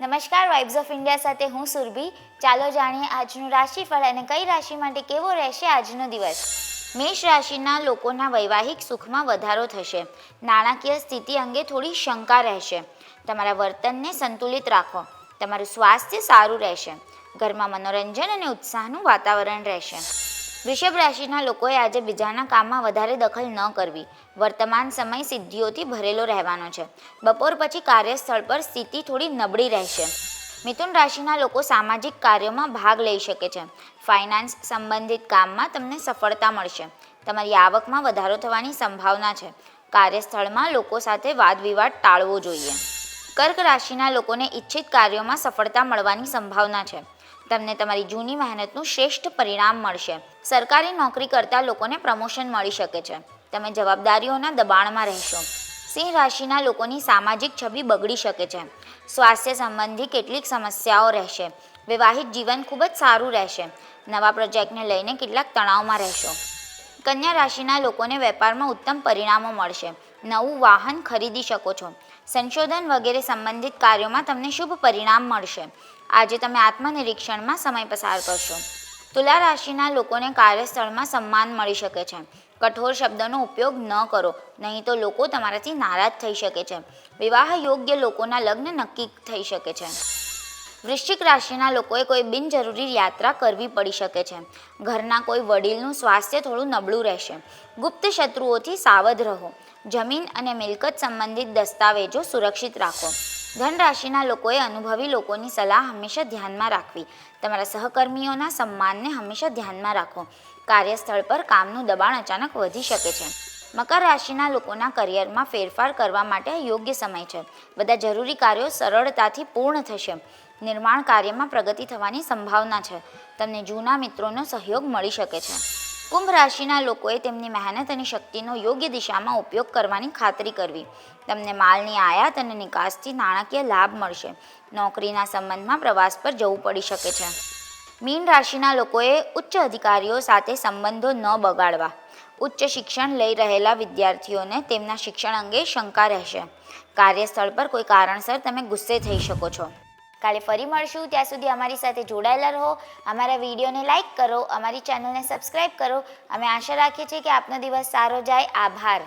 નમસ્કાર, vibes of India સાથે હું સુરભી। ચાલો જાણીએ આજનું રાશિફળ અને કઈ રાશિ માટે કેવો રહેશે આજનો દિવસ। મેષ રાશિના લોકોના વૈવાહિક સુખમાં વધારો થશે। નાણાકીય સ્થિતિ અંગે થોડી શંકા રહેશે। તમારા વર્તનને સંતુલિત રાખો। તમારું સ્વાસ્થ્ય સારું રહેશે। ઘરમાં મનોરંજન અને ઉત્સાહનું વાતાવરણ રહેશે। વૃષભ રાશિના લોકોએ આજે બીજાના કામમાં વધારે દખલ ન કરવી। વર્તમાન સમય સિદ્ધિઓથી ભરેલો રહેવાનો છે। બપોર પછી કાર્યસ્થળ પર સ્થિતિ થોડી નબળી રહેશે। મિથુન રાશિના લોકો સામાજિક કાર્યોમાં ભાગ લઈ શકે છે। ફાઇનાન્સ સંબંધિત કામમાં તમને સફળતા મળશે। તમારી આવકમાં વધારો થવાની સંભાવના છે। કાર્યસ્થળમાં લોકો સાથે વાદવિવાદ ટાળવો જોઈએ। કર્ક રાશિના લોકોને ઈચ્છિત કાર્યોમાં સફળતા મળવાની સંભાવના છે। તમને તમારી જૂની મહેનતનું શ્રેષ્ઠ પરિણામ મળશે। સરકારી નોકરી કરતા લોકોને પ્રમોશન મળી શકે છે। તમે જવાબદારીઓના દબાણમાં રહેશો। સિંહ રાશિના લોકોની સામાજિક છબી બગડી શકે છે। સ્વાસ્થ્ય સંબંધી કેટલીક સમસ્યાઓ રહેશે। વૈવાહિક જીવન ખૂબ જ સારું રહેશે। નવા પ્રોજેક્ટને લઈને કેટલાક તણાવમાં રહેશો। કન્યા રાશિના લોકોને વેપારમાં ઉત્તમ પરિણામો મળશે। નવું વાહન ખરીદી શકો છો। સંશોધન વગેરે સંબંધિત કાર્યોમાં તમને શુભ પરિણામ મળશે। આજે તમે આત્મનિરીક્ષણમાં સમય પસાર કરશો। તુલા રાશિના લોકોને કાર્યસ્થળમાં સન્માન મળી શકે છે। કઠોર શબ્દોનો ઉપયોગ ન કરો, નહીં તો લોકો તમારાથી નારાજ થઈ શકે છે। વિવાહ યોગ્ય લોકોના લગ્ન નક્કી થઈ શકે છે। વૃશ્ચિક રાશિના લોકોએ કોઈ બિનજરૂરી યાત્રા કરવી પડી શકે છે। ઘરના કોઈ વડીલનું સ્વાસ્થ્ય થોડું નબળું રહેશે। ગુપ્ત શત્રુઓથી સાવધ રહો। જમીન અને મિલકત સંબંધિત દસ્તાવેજો સુરક્ષિત રાખો। ધન રાશિના લોકોએ અનુભવી લોકોની સલાહ હંમેશા ધ્યાનમાં રાખવી। તમારા સહકર્મીઓના સન્માનને હંમેશા ધ્યાનમાં રાખો। કાર્યસ્થળ પર કામનું દબાણ અચાનક વધી શકે છે। મકર રાશિના લોકોના કરિયરમાં ફેરફાર કરવા માટે યોગ્ય સમય છે। બધા જરૂરી કાર્યો સરળતાથી પૂર્ણ થશે। નિર્માણ કાર્યમાં પ્રગતિ થવાની સંભાવના છે। તમને જૂના મિત્રોનો સહયોગ મળી શકે છે। કુંભ રાશિના લોકોએ તેમની મહેનત અને શક્તિનો યોગ્ય દિશામાં ઉપયોગ કરવાની ખાતરી કરવી। તમને માલની આયાત અને નિકાસથી નાણાકીય લાભ મળશે। નોકરીના સંબંધમાં પ્રવાસ પર જવું પડી શકે છે। મીન રાશિના લોકોએ ઉચ્ચ અધિકારીઓ સાથે સંબંધો ન બગાડવા। ઉચ્ચ શિક્ષણ લઈ રહેલા વિદ્યાર્થીઓને તેમના શિક્ષણ અંગે શંકા રહેશે। કાર્યસ્થળ પર કોઈ કારણસર તમે ગુસ્સે થઈ શકો છો। કાલે ફરી મળશું, ત્યાં સુધી અમારી સાથે જોડાયેલા રહો। અમારા વિડીયોને લાઇક કરો, અમારી ચેનલને સબસ્ક્રાઈબ કરો। અમે આશા રાખીએ છીએ કે આપનો દિવસ સારો જાય। આભાર।